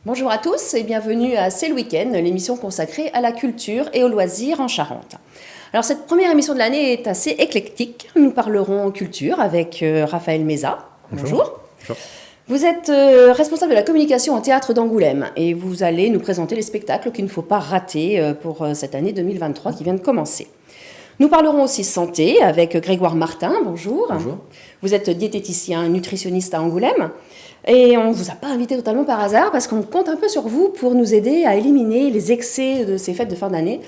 Bonjour à tous et bienvenue à C'est le week-end, l'émission consacrée à la culture et aux loisirs en Charente. Alors cette première émission de l'année est assez éclectique. Nous parlerons culture avec Raphaël Méza. Bonjour. Bonjour. Vous êtes responsable de la communication au théâtre d'Angoulême et vous allez nous présenter les spectacles qu'il ne faut pas rater pour cette année 2023 qui vient de commencer. Nous parlerons aussi santé avec Grégoire Martin. Bonjour. Bonjour. Vous êtes diététicien et nutritionniste à Angoulême. Et on ne vous a pas invité totalement par hasard parce qu'on compte un peu sur vous pour nous aider à éliminer les excès de ces fêtes de fin d'année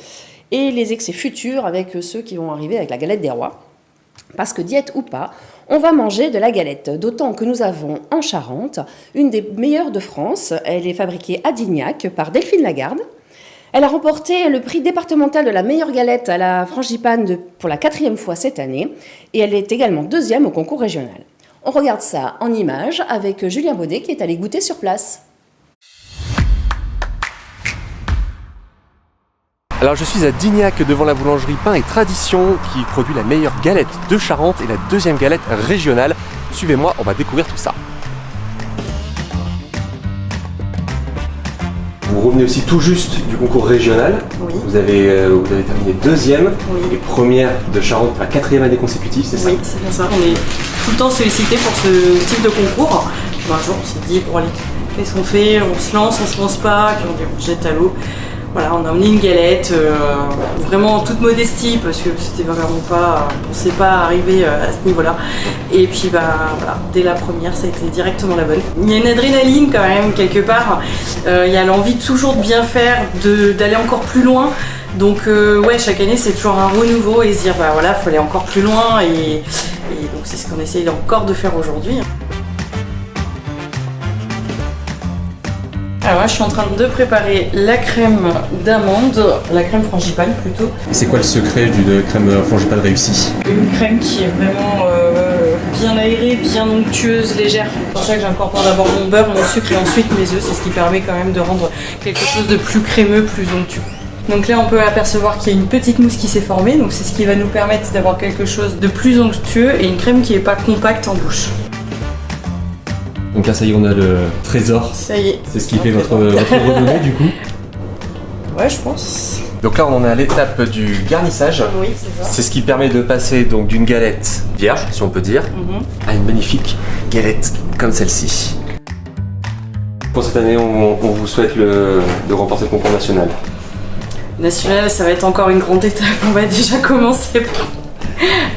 et les excès futurs avec ceux qui vont arriver avec la galette des rois. Parce que diète ou pas, on va manger de la galette. D'autant que nous avons en Charente une des meilleures de France. Elle est fabriquée à Dignac par Delphine Lagarde. Elle a remporté le prix départemental de la meilleure galette à la frangipane pour la 4e fois cette année. Et elle est également 2e au concours régional. On regarde ça en images avec Julien Baudet qui est allé goûter sur place. Alors je suis à Dignac devant la boulangerie Pain et Tradition qui produit la meilleure galette de Charente et la 2e galette régionale. Suivez-moi, on va découvrir tout ça. Vous revenez aussi tout juste du concours régional. Oui. Vous avez terminé 2e et première de Charente pour la 4e année consécutive, c'est ça? Oui, c'est bien ça. On est tout le temps sollicité pour ce type de concours. Puis un jour, on s'est dit, bon allez, qu'est-ce qu'on fait? On se lance, on se lance pas, puis on jette à l'eau. Voilà, on a emmené une galette, vraiment en toute modestie, parce que c'était vraiment pas, on pensait pas arriver à ce niveau-là. Et puis voilà, dès la première, ça a été directement la bonne. Il y a une adrénaline quand même, quelque part. Il y a l'envie toujours de bien faire, d'aller encore plus loin. Donc ouais, chaque année, c'est toujours un renouveau et se dire, bah voilà, il faut aller encore plus loin. Et donc c'est ce qu'on essaye encore de faire aujourd'hui. Alors là, je suis en train de préparer la crème d'amande, la crème frangipane plutôt. C'est quoi le secret d'une crème frangipane réussie? Une crème qui est vraiment bien aérée, bien onctueuse, légère. C'est pour ça que j'incorpore d'abord mon beurre, mon sucre et ensuite mes œufs. C'est ce qui permet quand même de rendre quelque chose de plus crémeux, plus onctueux. Donc là, on peut apercevoir qu'il y a une petite mousse qui s'est formée. Donc c'est ce qui va nous permettre d'avoir quelque chose de plus onctueux et une crème qui n'est pas compacte en bouche. Donc là ça y est, on a le trésor. Ça y est. C'est ce qui fait votre renommée du coup. Ouais, je pense. Donc là on en est à l'étape du garnissage. Oui, c'est ça. C'est ce qui permet de passer donc d'une galette vierge, si on peut dire, à une magnifique galette comme celle-ci. Pour cette année, on vous souhaite de remporter le concours national. National, ça va être encore une grande étape. On va déjà commencer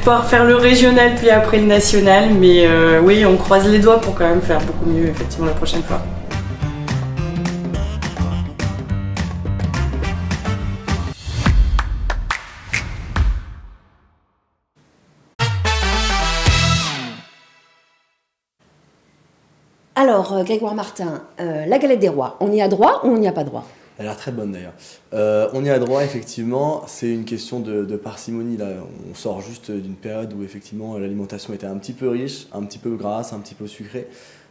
par faire le régional puis après le national. Mais oui, on croise les doigts pour quand même faire beaucoup mieux effectivement la prochaine fois. Alors Grégoire Martin, la galette des rois, on y a droit ou on n'y a pas droit? Elle a l'air très bonne d'ailleurs. On y a droit effectivement, c'est une question de parcimonie là. On sort juste d'une période où effectivement l'alimentation était un petit peu riche, un petit peu grasse, un petit peu sucrée.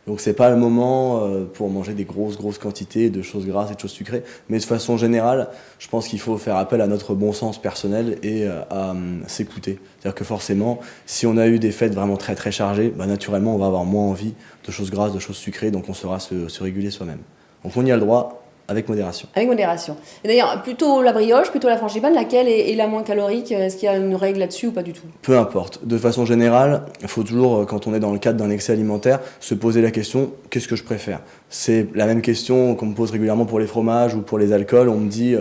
Donc c'est pas le moment pour manger des grosses quantités de choses grasses et de choses sucrées. Mais de façon générale, je pense qu'il faut faire appel à notre bon sens personnel et à s'écouter. C'est-à-dire que forcément, si on a eu des fêtes vraiment très chargées, bah, naturellement on va avoir moins envie de choses grasses, de choses sucrées, donc on saura se réguler soi-même. Donc on y a le droit. Avec modération. Avec modération. Et d'ailleurs, plutôt la brioche, plutôt la frangipane, laquelle est la moins calorique? Est-ce qu'il y a une règle là-dessus ou pas du tout? Peu importe. De façon générale, il faut toujours, quand on est dans le cadre d'un excès alimentaire, se poser la question, qu'est-ce que je préfère? C'est la même question qu'on me pose régulièrement pour les fromages ou pour les alcools. On me dit,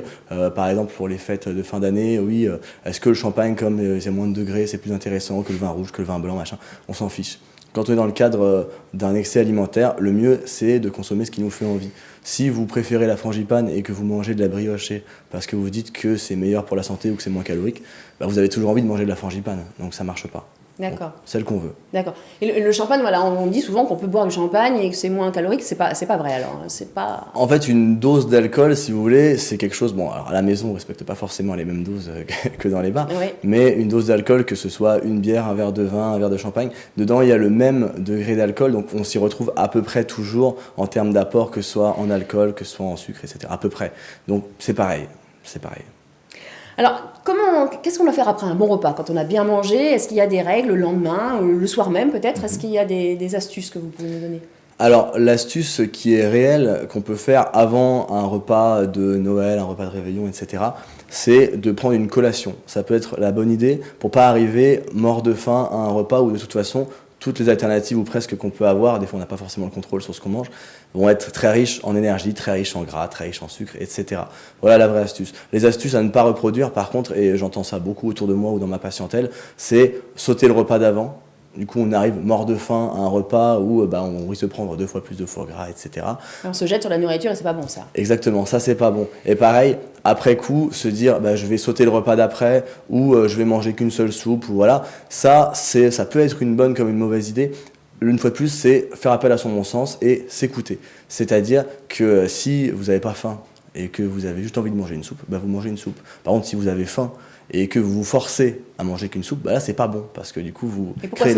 par exemple, pour les fêtes de fin d'année, oui, est-ce que le champagne, comme c'est moins de degrés, c'est plus intéressant que le vin rouge, que le vin blanc, machin? On s'en fiche. Quand on est dans le cadre d'un excès alimentaire, le mieux, c'est de consommer ce qui nous fait envie. Si vous préférez la frangipane et que vous mangez de la briochée parce que vous dites que c'est meilleur pour la santé ou que c'est moins calorique, bah vous avez toujours envie de manger de la frangipane, donc ça marche pas. D'accord. Donc, celle qu'on veut. D'accord. Et le champagne, voilà, on dit souvent qu'on peut boire du champagne et que c'est moins calorique, c'est pas vrai alors, c'est pas... En fait, une dose d'alcool, si vous voulez, c'est quelque chose... Bon, alors à la maison, on respecte pas forcément les mêmes doses que dans les bars, Oui. mais une dose d'alcool, que ce soit une bière, un verre de vin, un verre de champagne, dedans, il y a le même degré d'alcool, donc on s'y retrouve à peu près toujours en termes d'apport, que ce soit en alcool, que ce soit en sucre, etc. À peu près. Donc c'est pareil. Alors, qu'est-ce qu'on doit faire après un bon repas? Quand on a bien mangé, est-ce qu'il y a des règles le lendemain, le soir même peut-être? Est-ce qu'il y a des astuces que vous pouvez nous donner? Alors, l'astuce qui est réelle, qu'on peut faire avant un repas de Noël, un repas de réveillon, etc., c'est de prendre une collation. Ça peut être la bonne idée pour pas arriver mort de faim à un repas où de toute façon, toutes les alternatives ou presque qu'on peut avoir, des fois on n'a pas forcément le contrôle sur ce qu'on mange, vont être très riches en énergie, très riches en gras, très riches en sucre, etc. Voilà la vraie astuce. Les astuces à ne pas reproduire, par contre, et j'entends ça beaucoup autour de moi ou dans ma patientèle, c'est sauter le repas d'avant. Du coup, on arrive mort de faim à un repas où on risque de prendre 2 fois plus de foie gras, etc. On se jette sur la nourriture et c'est pas bon ça. Exactement, ça c'est pas bon. Et pareil, après coup, se dire je vais sauter le repas d'après ou je vais manger qu'une seule soupe ou voilà, ça peut être une bonne comme une mauvaise idée. Une fois de plus, c'est faire appel à son bon sens et s'écouter. C'est-à-dire que si vous n'avez pas faim et que vous avez juste envie de manger une soupe, vous mangez une soupe. Par contre, si vous avez faim et que vous vous forcez à manger qu'une soupe, là c'est pas bon parce que du coup vous créez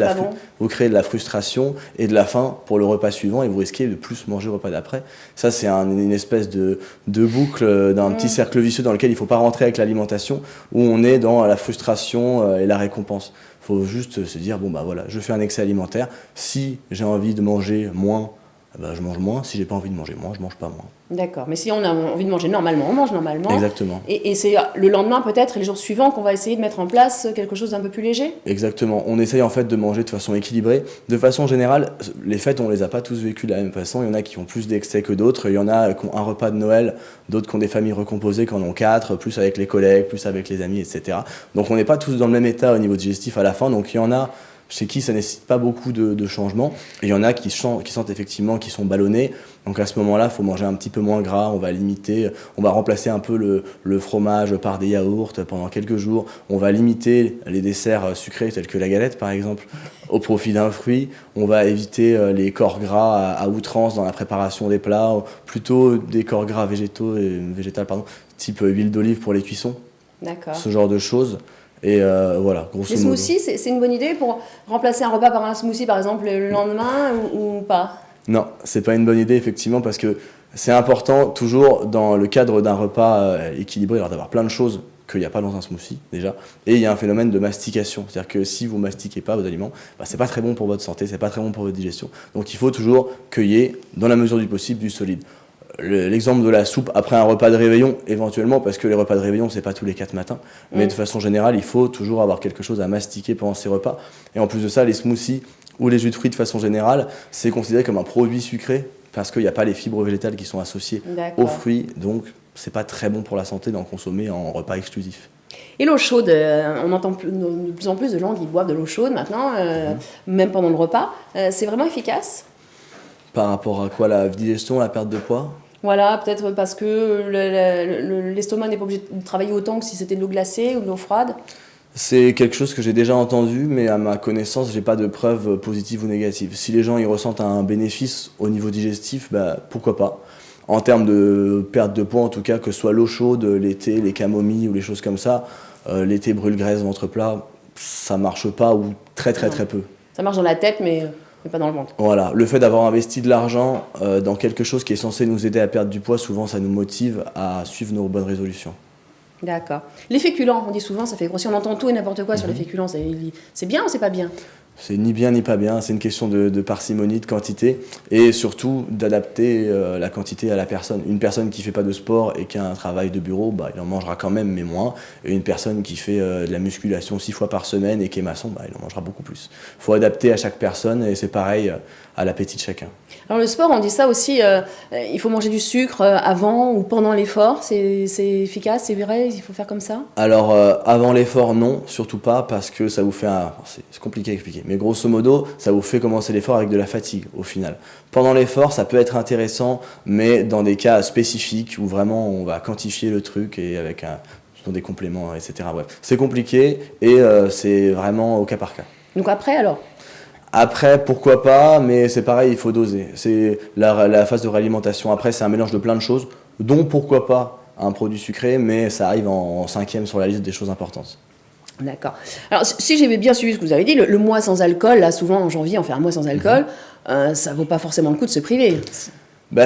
de la frustration et de la faim pour le repas suivant et vous risquez de plus manger le repas d'après. Ça c'est une espèce de boucle, d'un petit cercle vicieux dans lequel il faut pas rentrer avec l'alimentation où on est dans la frustration et la récompense. Il faut juste se dire voilà, je fais un excès alimentaire, si j'ai envie de manger moins, je mange moins, si j'ai pas envie de manger moins, je mange pas moins. D'accord, mais si on a envie de manger normalement, on mange normalement. Exactement. Et c'est le lendemain peut-être et les jours suivants qu'on va essayer de mettre en place quelque chose d'un peu plus léger. Exactement, on essaye en fait de manger de façon équilibrée. De façon générale, les fêtes on les a pas tous vécues de la même façon, il y en a qui ont plus d'excès que d'autres, il y en a qui ont un repas de Noël, d'autres qui ont des familles recomposées qui en ont 4, plus avec les collègues, plus avec les amis, etc. Donc on n'est pas tous dans le même état au niveau digestif à la fin, donc il y en a chez qui ça ne nécessite pas beaucoup de changements. Et il y en a qui sentent effectivement qu'ils sont ballonnés. Donc à ce moment-là, il faut manger un petit peu moins gras, on va limiter, on va remplacer un peu le fromage par des yaourts pendant quelques jours. On va limiter les desserts sucrés tels que la galette par exemple, au profit d'un fruit. On va éviter les corps gras à outrance dans la préparation des plats, plutôt des corps gras végétaux type huile d'olive pour les cuissons. D'accord. Ce genre de choses. Et voilà, grosso modo. Les smoothies, c'est une bonne idée pour remplacer un repas par un smoothie, par exemple, le lendemain ou pas? Non, c'est pas une bonne idée, effectivement, parce que c'est important, toujours dans le cadre d'un repas équilibré, d'avoir plein de choses qu'il n'y a pas dans un smoothie, déjà. Et il y a un phénomène de mastication. C'est-à-dire que si vous mastiquez pas vos aliments, c'est pas très bon pour votre santé, c'est pas très bon pour votre digestion. Donc il faut toujours qu'il y ait, dans la mesure du possible, du solide. L'exemple de la soupe après un repas de réveillon, éventuellement, parce que les repas de réveillon, c'est pas tous les 4 matins, mais de façon générale, il faut toujours avoir quelque chose à mastiquer pendant ces repas. Et en plus de ça, les smoothies ou les jus de fruits de façon générale, c'est considéré comme un produit sucré, parce qu'il n'y a pas les fibres végétales qui sont associées aux fruits, donc c'est pas très bon pour la santé d'en consommer en repas exclusif. Et l'eau chaude, on entend de plus en plus de gens qui boivent de l'eau chaude maintenant, même pendant le repas. C'est vraiment efficace? Par rapport à quoi? La digestion, la perte de poids? Voilà, peut-être parce que l'estomac n'est pas obligé de travailler autant que si c'était de l'eau glacée ou de l'eau froide. C'est quelque chose que j'ai déjà entendu, mais à ma connaissance, j'ai pas de preuves positives ou négatives. Si les gens y ressentent un bénéfice au niveau digestif, pourquoi pas. En termes de perte de poids, en tout cas, que ce soit l'eau chaude, l'été, les camomilles ou les choses comme ça, l'été brûle-graisse, ventre plat, ça marche pas ou très peu. Ça marche dans la tête, mais pas dans le ventre. Voilà, le fait d'avoir investi de l'argent dans quelque chose qui est censé nous aider à perdre du poids, souvent ça nous motive à suivre nos bonnes résolutions. D'accord. Les féculents, on dit souvent, ça fait grossir. On entend tout et n'importe quoi sur les féculents. C'est bien ou c'est pas bien? C'est ni bien ni pas bien, c'est une question de parcimonie, de quantité, et surtout d'adapter la quantité à la personne. Une personne qui fait pas de sport et qui a un travail de bureau, il en mangera quand même, mais moins. Et une personne qui fait de la musculation 6 fois par semaine et qui est maçon, il en mangera beaucoup plus. Il faut adapter à chaque personne, et c'est pareil à l'appétit de chacun. Alors le sport, on dit ça aussi, il faut manger du sucre avant ou pendant l'effort, c'est efficace, c'est vrai, il faut faire comme ça? Alors avant l'effort, non, surtout pas, parce que ça vous fait c'est compliqué à expliquer, mais grosso modo, ça vous fait commencer l'effort avec de la fatigue au final. Pendant l'effort, ça peut être intéressant, mais dans des cas spécifiques où vraiment on va quantifier le truc et avec des compléments, etc. Bref, c'est compliqué et c'est vraiment au cas par cas. Donc après alors? Après, pourquoi pas, mais c'est pareil, il faut doser. C'est la phase de réalimentation. Après, c'est un mélange de plein de choses, dont pourquoi pas un produit sucré, mais ça arrive en 5e sur la liste des choses importantes. D'accord. Alors, si j'ai bien suivi ce que vous avez dit, le mois sans alcool, là, souvent en janvier, on fait un mois sans alcool, ça vaut pas forcément le coup de se priver.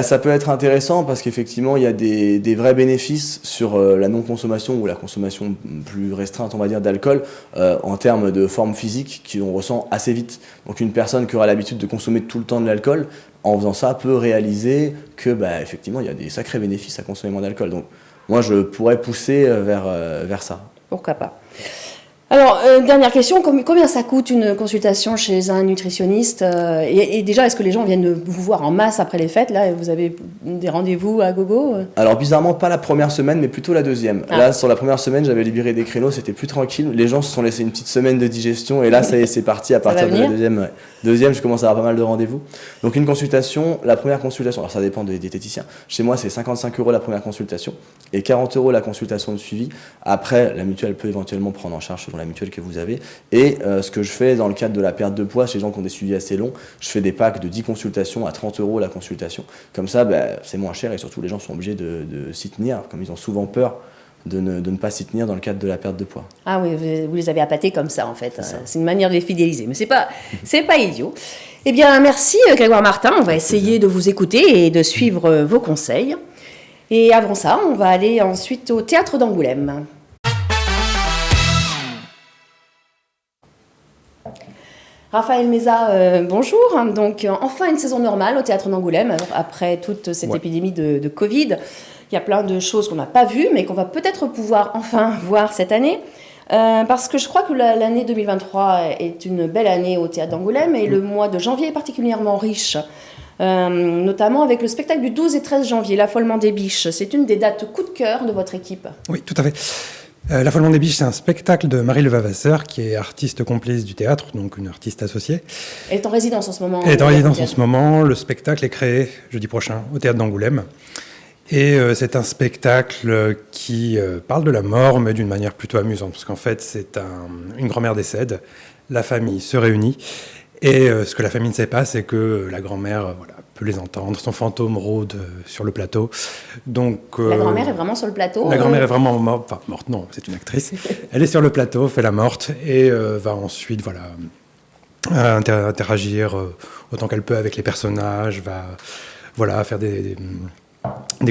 Ça peut être intéressant parce qu'effectivement, il y a des vrais bénéfices sur la non-consommation ou la consommation plus restreinte, on va dire, d'alcool en termes de forme physique qu'on ressent assez vite. Donc une personne qui aura l'habitude de consommer tout le temps de l'alcool, en faisant ça, peut réaliser que effectivement il y a des sacrés bénéfices à consommer moins d'alcool. Donc moi je pourrais pousser vers ça. Pourquoi pas. Alors, dernière question, combien ça coûte une consultation chez un nutritionniste et déjà, est-ce que les gens viennent vous voir en masse après les fêtes? Là, vous avez des rendez-vous à gogo? Alors, bizarrement, pas la première semaine, mais plutôt la deuxième. Ah. Là, sur la première semaine, j'avais libéré des créneaux, c'était plus tranquille. Les gens se sont laissés une petite semaine de digestion et là, ça y est, c'est parti. À partir de la deuxième, deuxième, je commence à avoir pas mal de rendez-vous. Donc, une consultation, la première consultation, alors ça dépend des diététiciens. Chez moi, c'est 55 € la première consultation et 40 € la consultation de suivi. Après, la mutuelle peut éventuellement prendre en charge selon la mutuelle que vous avez. Et ce que je fais dans le cadre de la perte de poids, chez les gens qui ont des suivis assez longs, je fais des packs de 10 consultations à 30 € la consultation. Comme ça, c'est moins cher et surtout les gens sont obligés de s'y tenir, comme ils ont souvent peur de ne pas s'y tenir dans le cadre de la perte de poids. Ah oui, vous les avez appâtés comme ça en fait. C'est une manière de les fidéliser, mais c'est pas idiot. Eh bien, merci Grégoire Martin. On va essayer de vous écouter et de suivre vos conseils. Et avant ça, on va aller ensuite au Théâtre d'Angoulême. Raphaël Mézat, bonjour. Donc, enfin une saison normale au Théâtre d'Angoulême, après toute cette épidémie de Covid. Il y a plein de choses qu'on n'a pas vues, mais qu'on va peut-être pouvoir enfin voir cette année. Parce que je crois que l'année 2023 est une belle année au Théâtre d'Angoulême et le mois de janvier est particulièrement riche. Notamment avec le spectacle du 12 et 13 janvier, L'Affolement des Biches. C'est une des dates coup de cœur de votre équipe. Oui, tout à fait. L'Affolement des Biches, c'est un spectacle de Marie Levavasseur, qui est artiste complice du théâtre, donc une artiste associée. Elle est en résidence en ce moment. Elle est en résidence en ce moment. Le spectacle est créé jeudi prochain au Théâtre d'Angoulême. Et c'est un spectacle qui parle de la mort, mais d'une manière plutôt amusante, parce qu'en fait, c'est une grand-mère décède, la famille se réunit, et ce que la famille ne sait pas, c'est que la grand-mère peut les entendre, son fantôme rôde sur le plateau. Donc, la grand-mère est vraiment sur le plateau? La grand-mère est vraiment morte, enfin morte non, c'est une actrice. Elle est sur le plateau, fait la morte, et va ensuite interagir autant qu'elle peut avec les personnages, va faire des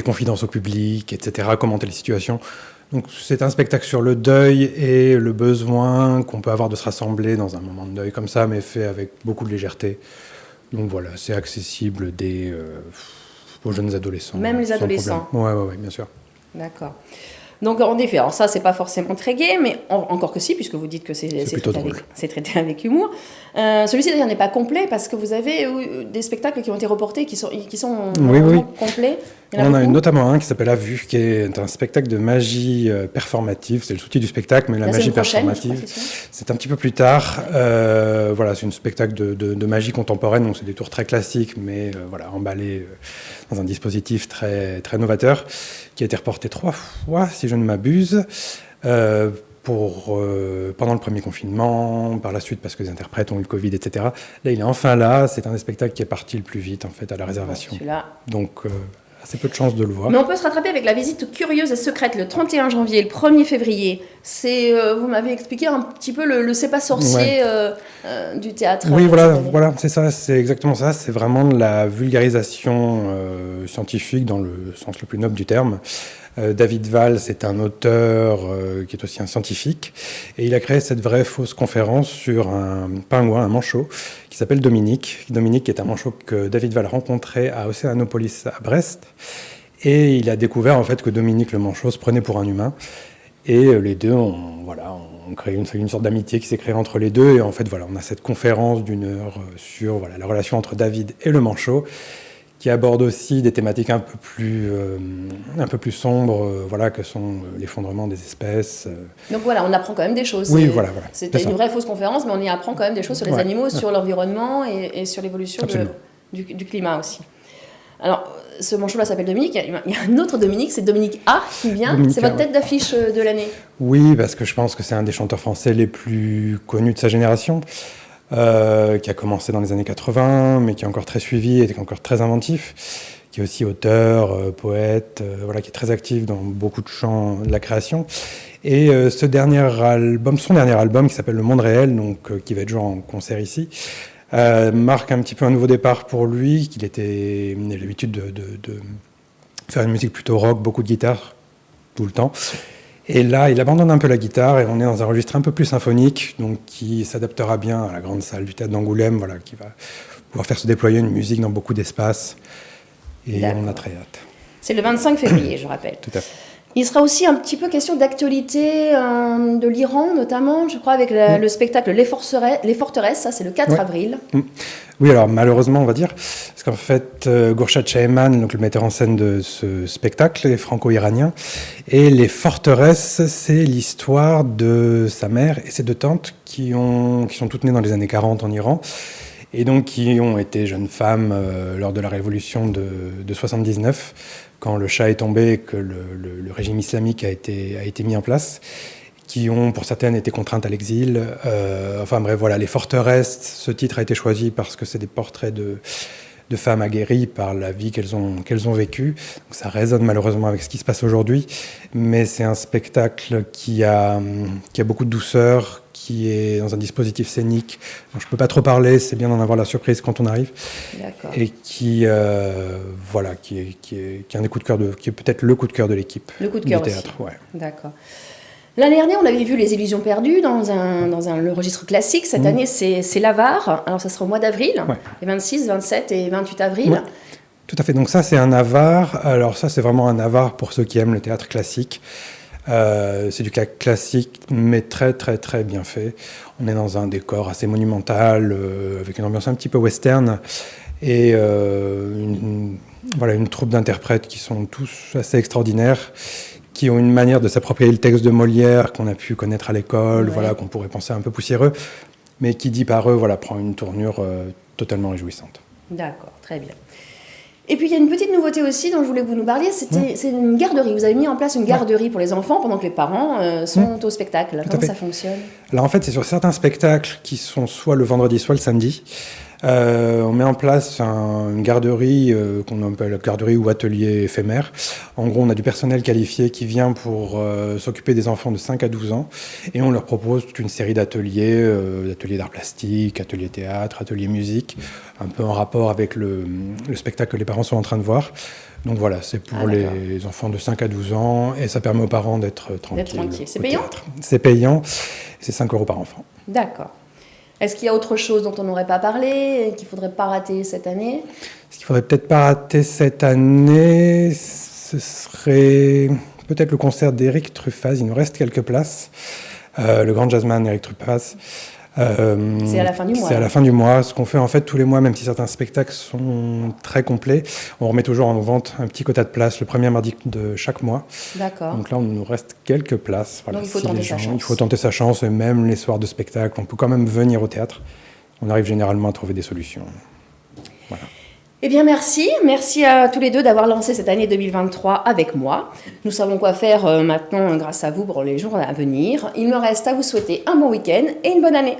confidences au public, etc., commenter les situations. Donc c'est un spectacle sur le deuil et le besoin qu'on peut avoir de se rassembler dans un moment de deuil comme ça, mais fait avec beaucoup de légèreté. Donc voilà, c'est accessible aux jeunes adolescents. Même les adolescents? Oui, bien sûr. D'accord. Donc en effet, alors ça c'est pas forcément très gai, mais encore que si, puisque vous dites que c'est traité avec humour. Celui-ci d'ailleurs n'est pas complet parce que vous avez des spectacles qui ont été reportés, qui sont vraiment complets. On en a notamment un qui s'appelle À Vue, qui est un spectacle de magie performative. C'est le sous-titre du spectacle, mais la magie performative, c'est un petit peu plus tard. C'est un spectacle de magie contemporaine, donc c'est des tours très classiques, mais emballés dans un dispositif très, très novateur, qui a été reporté 3 fois, si je ne m'abuse, pendant le premier confinement, par la suite parce que les interprètes ont eu le Covid, etc. Là, il est enfin là. C'est un des spectacles qui est parti le plus vite, en fait, à la réservation. Donc, assez peu de chances de le voir. Mais on peut se rattraper avec la visite curieuse et secrète le 31 janvier et le 1er février. Vous m'avez expliqué un petit peu le c'est pas sorcier du théâtre. Oui, voilà, c'est ça, c'est exactement ça. C'est vraiment de la vulgarisation scientifique dans le sens le plus noble du terme. David Val, c'est un auteur qui est aussi un scientifique, et il a créé cette vraie fausse conférence sur un pingouin, un manchot, qui s'appelle Dominique. Dominique est un manchot que David Val a rencontré à Océanopolis à Brest, et il a découvert en fait que Dominique le manchot se prenait pour un humain, et les deux ont créé une sorte d'amitié qui s'est créée entre les deux, et en fait on a cette conférence d'1 heure sur la relation entre David et le manchot, qui aborde aussi des thématiques un peu plus sombres, que sont l'effondrement des espèces. Donc on apprend quand même des choses. Oui, voilà. C'était une vraie fausse conférence, mais on y apprend quand même des choses sur les animaux, sur l'environnement et sur l'évolution du climat aussi. Alors, ce manchot-là s'appelle Dominique. Il y a un autre Dominique, c'est Dominique A qui vient. C'est votre tête d'affiche de l'année. Oui, parce que je pense que c'est un des chanteurs français les plus connus de sa génération. Qui a commencé dans les années 80, mais qui est encore très suivi et qui est encore très inventif, qui est aussi auteur, poète, qui est très actif dans beaucoup de champs de la création. Et son dernier album, qui s'appelle Le Monde Réel, qui va être joué en concert ici, marque un petit peu un nouveau départ pour lui, il a l'habitude de faire une musique plutôt rock, beaucoup de guitare, tout le temps. Et là, il abandonne un peu la guitare et on est dans un registre un peu plus symphonique, donc qui s'adaptera bien à la grande salle du Théâtre d'Angoulême, qui va pouvoir faire se déployer une musique dans beaucoup d'espaces. Et D'accord. on a très hâte. C'est le 25 février, je rappelle. Tout à fait. Il sera aussi un petit peu question d'actualité de l'Iran, notamment, je crois, avec le spectacle Les Forteresses, ça c'est le 4 Ouais. avril. Oui, alors malheureusement, on va dire, parce qu'en fait, Gourchad Shaheman, donc le metteur en scène de ce spectacle, est franco-iranien, et Les Forteresses, c'est l'histoire de sa mère et ses deux tantes qui sont toutes nées dans les années 40 en Iran, et donc qui ont été jeunes femmes lors de la révolution de 79, quand le Shah est tombé et que le régime islamique a été mis en place, qui ont pour certaines été contraintes à l'exil. Enfin bref, voilà, Les Forteresses, ce titre a été choisi parce que c'est des portraits de femmes aguerries par la vie qu'elles ont vécue. Donc ça résonne malheureusement avec ce qui se passe aujourd'hui, mais c'est un spectacle qui a beaucoup de douceur, qui est dans un dispositif scénique dont je ne peux pas trop parler, c'est bien d'en avoir la surprise quand on arrive, D'accord. et qui voilà, qui est un des coups de cœur qui est peut-être le coup de cœur de l'équipe Le coup de du cœur théâtre. aussi. Ouais. D'accord. L'année dernière, on avait vu Les Illusions perdues dans le registre classique. Cette année, c'est l'Avare. Alors, ça sera au mois d'avril, Ouais. les 26, 27 et 28 avril. Ouais. Tout à fait. Donc ça, c'est un Avare. Alors ça, c'est vraiment un Avare pour ceux qui aiment le théâtre classique. C'est du classique, mais très très très bien fait. On est dans un décor assez monumental, avec une ambiance un petit peu western, et une troupe d'interprètes qui sont tous assez extraordinaires, qui ont une manière de s'approprier le texte de Molière qu'on a pu connaître à l'école, Ouais. voilà, qu'on pourrait penser un peu poussiéreux, mais qui, dit par eux, voilà, prend une tournure totalement réjouissante. D'accord, très bien. Et puis, il y a une petite nouveauté aussi dont je voulais que vous nous parliez, c'est une garderie. Vous avez mis en place une garderie pour les enfants pendant que les parents sont au spectacle. Comment fait. ça fonctionne? Alors en fait, c'est sur certains spectacles qui sont soit le vendredi, soit le samedi. On met en place une garderie qu'on appelle garderie ou atelier éphémère. En gros, on a du personnel qualifié qui vient pour s'occuper des enfants de 5 à 12 ans, et on leur propose toute une série d'ateliers d'art plastique, ateliers théâtre, ateliers musique, un peu en rapport avec le spectacle que les parents sont en train de voir. Donc voilà, c'est pour les enfants de 5 à 12 ans, et ça permet aux parents d'être tranquilles. C'est au payant? théâtre. C'est payant, c'est 5 € par enfant. D'accord. Est-ce qu'il y a autre chose dont on n'aurait pas parlé et qu'il ne faudrait pas rater cette année? Ce qu'il ne faudrait peut-être pas rater cette année, ce serait peut-être le concert d'Éric Truffaz. Il nous reste quelques places. Le grand jazzman Éric Truffaz. C'est à la fin du mois. C'est à la fin du mois. Ce qu'on fait en fait tous les mois, même si certains spectacles sont très complets, on remet toujours en vente un petit quota de place le premier mardi de chaque mois. D'accord. Donc là, il nous reste quelques places. Voilà, Donc il faut si tenter les sa chance. Il faut tenter sa chance, et même les soirs de spectacle, on peut quand même venir au théâtre. On arrive généralement à trouver des solutions. Voilà. Eh bien, merci. Merci à tous les deux d'avoir lancé cette année 2023 avec moi. Nous savons quoi faire maintenant grâce à vous pour les jours à venir. Il me reste à vous souhaiter un bon week-end et une bonne année.